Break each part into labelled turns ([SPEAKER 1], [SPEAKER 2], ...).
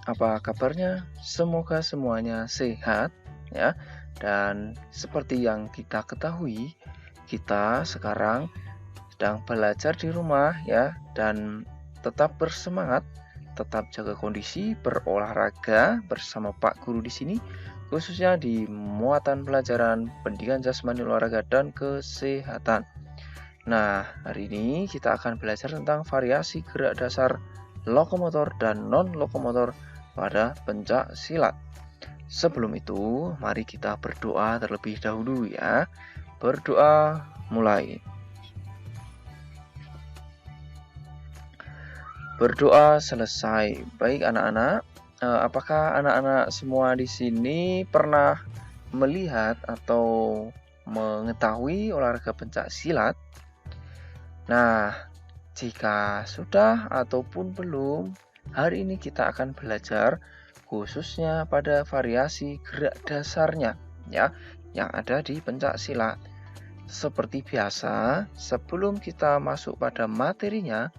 [SPEAKER 1] Apa kabarnya? Semoga semuanya sehat ya. Dan seperti yang kita ketahui, kita sekarang sedang belajar di rumah ya, dan tetap bersemangat, tetap jaga kondisi, berolahraga bersama Pak Guru di sini, khususnya di muatan pelajaran pendidikan jasmani, olahraga dan kesehatan. Nah, hari ini kita akan belajar tentang variasi gerak dasar lokomotor dan non-lokomotor pada pencak silat. Sebelum itu, mari kita berdoa terlebih dahulu ya. Berdoa mulai. Berdoa selesai. Baik anak-anak, apakah anak-anak semua di sini pernah melihat atau mengetahui olahraga pencak silat? Nah, jika sudah ataupun belum, hari ini kita akan belajar khususnya pada variasi gerak dasarnya ya, yang ada di pencak silat. Seperti biasa, sebelum kita masuk pada materinya,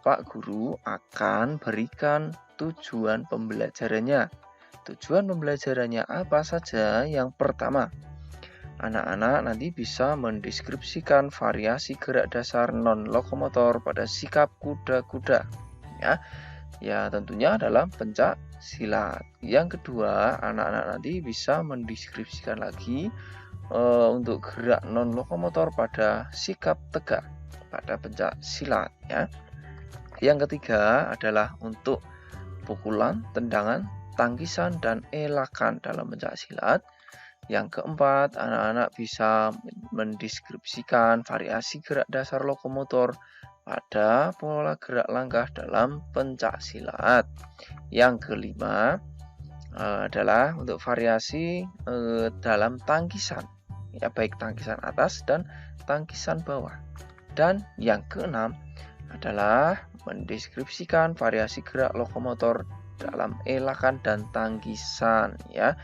[SPEAKER 1] Pak Guru akan berikan tujuan pembelajarannya. Tujuan pembelajarannya apa saja? Yang pertama, anak-anak nanti bisa mendeskripsikan variasi gerak dasar non-lokomotor pada sikap kuda-kuda ya. Ya, tentunya dalam pencak silat. Yang kedua, anak-anak nanti bisa mendeskripsikan lagi untuk gerak non-lokomotor pada sikap tegak pada pencak silat ya. Yang ketiga adalah untuk pukulan, tendangan, tangkisan, dan elakan dalam pencak silat. Yang keempat, anak-anak bisa mendeskripsikan variasi gerak dasar lokomotor pada pola gerak langkah dalam pencak silat. Yang kelima adalah untuk variasi dalam tangkisan, ya, baik tangkisan atas dan tangkisan bawah. Dan yang keenam adalah mendeskripsikan variasi gerak lokomotor dalam elakan dan tangkisan ya.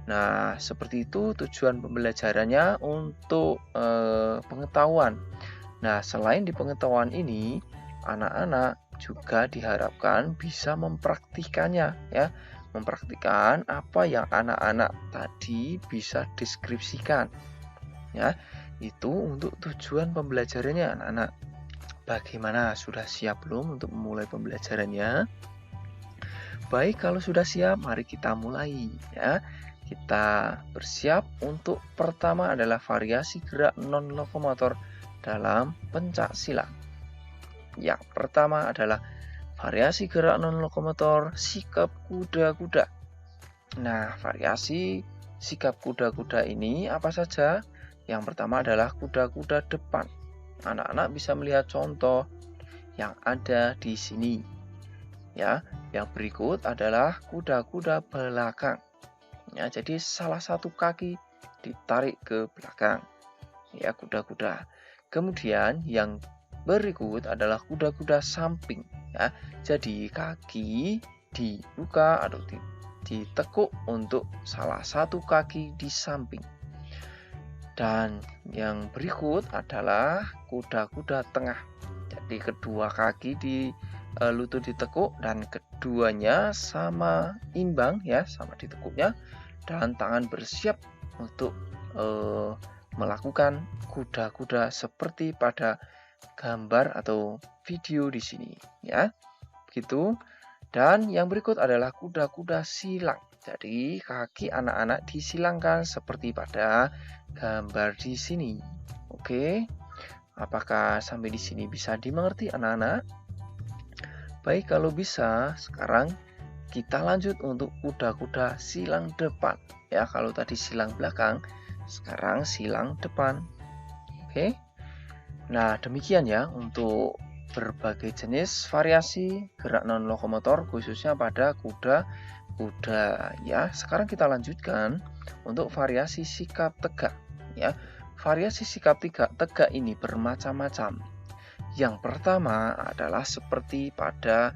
[SPEAKER 1] Nah, seperti itu tujuan pembelajarannya untuk pengetahuan. Nah, selain di pengetahuan ini, anak-anak juga diharapkan bisa mempraktikannya ya. Mempraktikkan apa yang anak-anak tadi bisa deskripsikan. Ya, itu untuk tujuan pembelajarannya anak-anak. Bagaimana, sudah siap belum untuk memulai pembelajarannya? Baik, kalau sudah siap, mari kita mulai ya. Kita bersiap untuk pertama adalah variasi gerak non-lokomotor dalam pencak silat. Yang pertama adalah variasi gerak non-lokomotor sikap kuda-kuda. Nah, variasi sikap kuda-kuda ini apa saja? Yang pertama adalah kuda-kuda depan. Anak-anak bisa melihat contoh yang ada di sini. Ya, yang berikut adalah kuda-kuda belakang. Ya, jadi salah satu kaki ditarik ke belakang. Ya, kuda-kuda. Kemudian yang berikut adalah kuda-kuda samping. Ya, jadi kaki dibuka atau ditekuk untuk salah satu kaki di samping. Dan yang berikut adalah kuda-kuda tengah. Jadi kedua kaki di lutut ditekuk dan keduanya sama imbang ya, sama ditekuknya, dan tangan bersiap untuk melakukan kuda-kuda seperti pada gambar atau video di sini ya. Begitu. Dan yang berikut adalah kuda-kuda silang. Jadi kaki anak-anak disilangkan seperti pada gambar di sini. Oke. Apakah sampai di sini bisa dimengerti anak-anak? Baik, kalau bisa, sekarang kita lanjut untuk kuda-kuda silang depan. Ya, kalau tadi silang belakang, sekarang silang depan. Oke. Nah, demikian ya untuk berbagai jenis variasi gerak non-lokomotor khususnya pada kuda-kuda ya. Sekarang kita lanjutkan untuk variasi sikap tegak ya. Variasi sikap tegak ini bermacam-macam. Yang pertama adalah seperti pada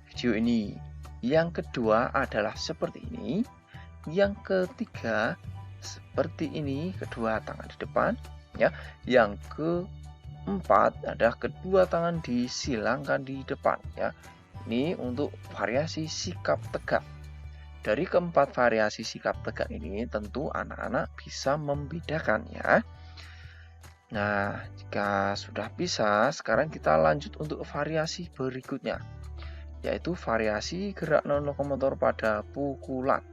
[SPEAKER 1] video ini. Yang kedua adalah seperti ini. Yang ketiga seperti ini, kedua tangan di depan ya. Yang keempat adalah kedua tangan disilangkan di depan ya. Ini untuk variasi sikap tegak. Dari keempat variasi sikap tegak ini tentu anak-anak bisa membedakan ya. Nah, jika sudah bisa, sekarang kita lanjut untuk variasi berikutnya, yaitu variasi gerak non-lokomotor pada pukulan.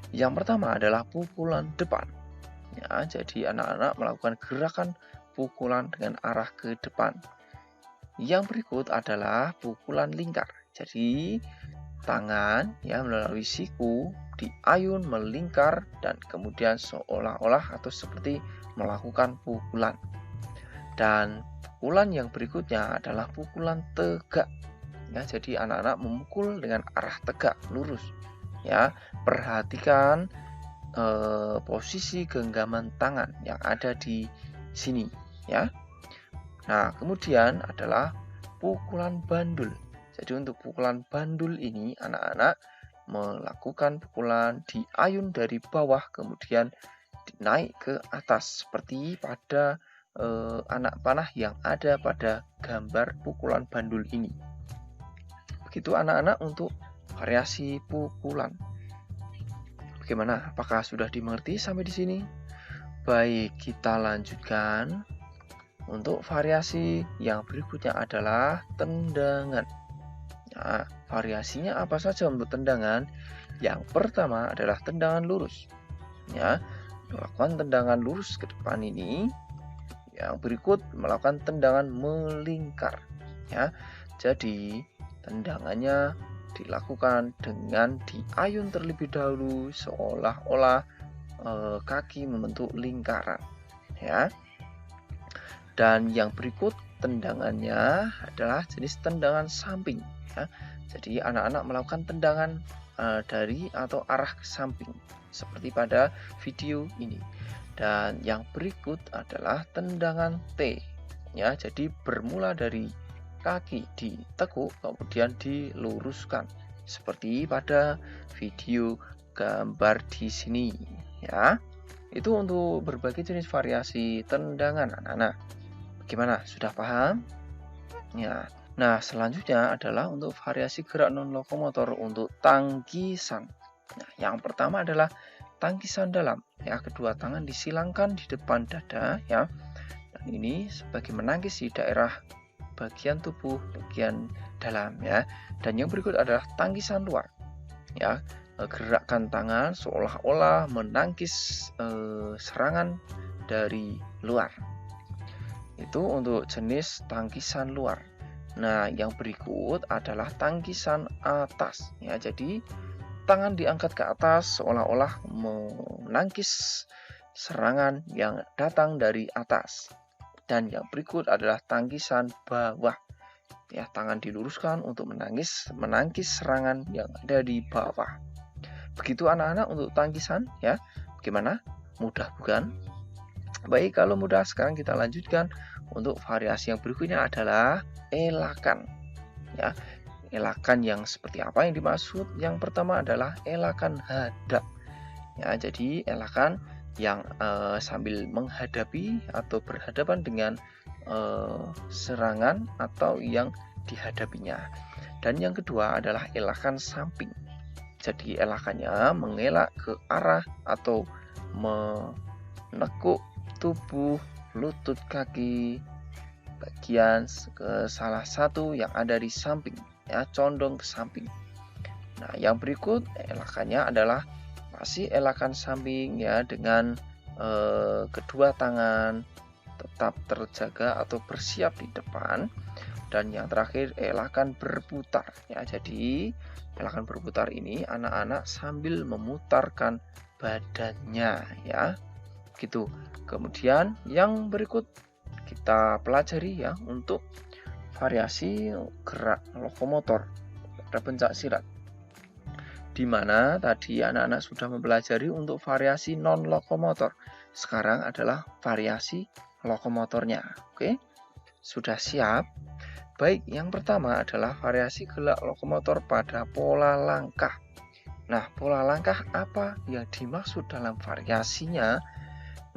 [SPEAKER 1] Yang pertama adalah pukulan depan. Ya, jadi anak-anak melakukan gerakan pukulan dengan arah ke depan. Yang berikut adalah pukulan lingkar. Jadi tangan ya melalui siku diayun melingkar dan kemudian seolah-olah atau seperti melakukan pukulan. Dan pukulan yang berikutnya adalah pukulan tegak. Ya, jadi anak-anak memukul dengan arah tegak, lurus. Ya, perhatikan posisi genggaman tangan yang ada di sini ya. Nah, kemudian adalah pukulan bandul. Jadi untuk pukulan bandul ini anak-anak melakukan pukulan diayun dari bawah kemudian naik ke atas seperti pada anak panah yang ada pada gambar pukulan bandul ini. Begitu anak-anak untuk variasi pukulan. Bagaimana? Apakah sudah dimengerti sampai di sini? Baik, kita lanjutkan. Untuk variasi yang berikutnya adalah tendangan. Nah, variasinya apa saja untuk tendangan? Yang pertama adalah tendangan lurus. Ya, melakukan tendangan lurus ke depan ini. Yang berikut melakukan tendangan melingkar. Ya, jadi tendangannya dilakukan dengan diayun terlebih dahulu seolah-olah kaki membentuk lingkaran ya. Dan yang berikut tendangannya adalah jenis tendangan samping ya. Jadi anak-anak melakukan tendangan dari atau arah ke samping seperti pada video ini. Dan yang berikut adalah tendangan T ya. Jadi bermula dari kaki ditekuk kemudian diluruskan seperti pada video gambar di sini ya. Itu untuk berbagai jenis variasi tendangan anak-anak. Bagaimana? Sudah paham? Ya. Nah, selanjutnya adalah untuk variasi gerak non lokomotor untuk tangkisan. Nah, yang pertama adalah tangkisan dalam ya, kedua tangan disilangkan di depan dada ya. Dan ini sebagai menangkis di daerah bagian tubuh bagian dalam ya. Dan yang berikut adalah tangkisan luar ya, gerakan tangan seolah-olah menangkis serangan dari luar. Itu untuk jenis tangkisan luar. Nah, yang berikut adalah tangkisan atas ya. Jadi tangan diangkat ke atas seolah-olah menangkis serangan yang datang dari atas. Dan yang berikut adalah tangkisan bawah. Ya, tangan diluruskan untuk menangkis serangan yang ada di bawah. Begitu anak-anak untuk tangkisan ya. Bagaimana? Mudah bukan? Baik, kalau mudah sekarang kita lanjutkan untuk variasi yang berikutnya adalah elakan. Ya, elakan yang seperti apa yang dimaksud? Yang pertama adalah elakan hadap. Ya, jadi elakan yang sambil menghadapi atau berhadapan dengan serangan atau yang dihadapinya. Dan yang kedua adalah elakan samping. Jadi elakannya mengelak ke arah atau menekuk tubuh, lutut, kaki bagian ke salah satu yang ada di samping ya, condong ke samping. Nah, yang berikut elakannya adalah masih elakan samping ya, dengan kedua tangan tetap terjaga atau bersiap di depan. Dan yang terakhir elakan berputar ya. Jadi elakan berputar ini anak-anak sambil memutarkan badannya ya. Gitu. Kemudian yang berikut kita pelajari ya untuk variasi gerak lokomotor pada pencak silat. Di mana tadi anak-anak sudah mempelajari untuk variasi non lokomotor. Sekarang adalah variasi lokomotornya. Oke? Sudah siap? Baik, yang pertama adalah variasi gerak lokomotor pada pola langkah. Nah, pola langkah apa yang dimaksud dalam variasinya?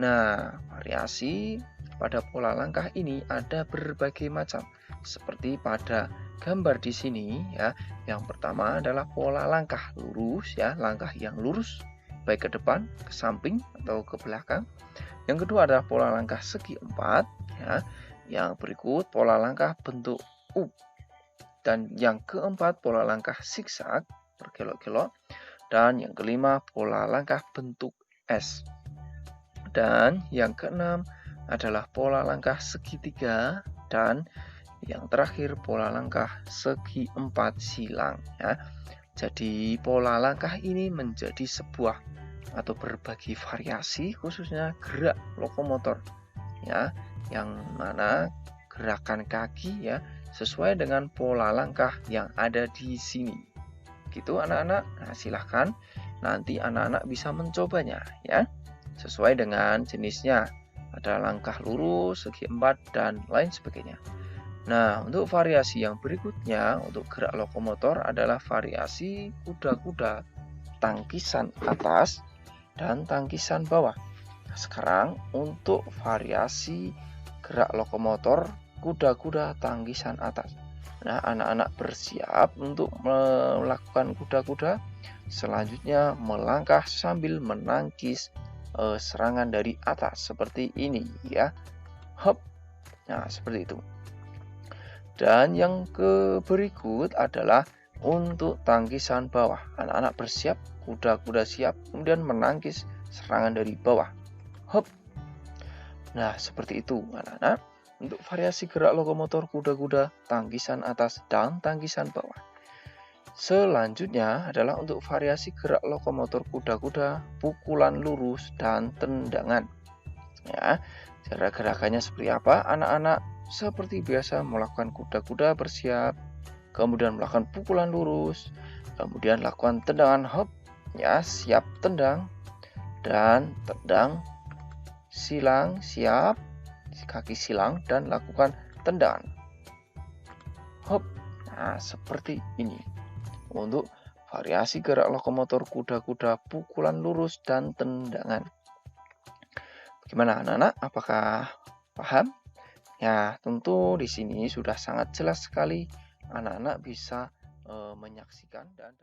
[SPEAKER 1] Nah, variasi pada pola langkah ini ada berbagai macam, seperti pada gambar di sini ya, yang pertama adalah pola langkah lurus ya, langkah yang lurus baik ke depan, ke samping atau ke belakang. Yang kedua adalah pola langkah segi empat ya. Yang berikut pola langkah bentuk U. Dan yang keempat pola langkah zigzag berkelok-kelok. Dan yang kelima pola langkah bentuk S. Dan yang keenam adalah pola langkah segitiga dan yang terakhir pola langkah segi empat silang ya. Jadi pola langkah ini menjadi sebuah atau berbagi variasi khususnya gerak lokomotor ya, yang mana gerakan kaki ya sesuai dengan pola langkah yang ada di sini. Gitu anak-anak. Nah, silahkan nanti anak-anak bisa mencobanya ya. Sesuai dengan jenisnya. Ada langkah lurus, segi empat, dan lain sebagainya. Nah, untuk variasi yang berikutnya untuk gerak lokomotor adalah variasi kuda-kuda tangkisan atas dan tangkisan bawah. Nah, sekarang untuk variasi gerak lokomotor kuda-kuda tangkisan atas. Nah, anak-anak bersiap untuk melakukan kuda-kuda. Selanjutnya melangkah sambil menangkis serangan dari atas seperti ini ya. Hop. Nah, seperti itu. Dan yang berikut adalah untuk tangkisan bawah. Anak-anak bersiap, kuda-kuda siap, kemudian menangkis serangan dari bawah. Hop. Nah, seperti itu anak-anak. Untuk variasi gerak lokomotor kuda-kuda tangkisan atas dan tangkisan bawah. Selanjutnya adalah untuk variasi gerak lokomotor kuda-kuda pukulan lurus dan tendangan. Ya, cara gerakannya seperti apa? Anak-anak seperti biasa melakukan kuda-kuda bersiap, kemudian melakukan pukulan lurus, kemudian lakukan tendangan hop, ya siap tendang dan tendang, silang siap, kaki silang dan lakukan tendangan. Hop. Nah, seperti ini. Untuk variasi gerak lokomotor kuda-kuda pukulan lurus dan tendangan. Bagaimana anak-anak? Apakah paham? Ya, tentu di sini sudah sangat jelas sekali anak-anak bisa menyaksikan dan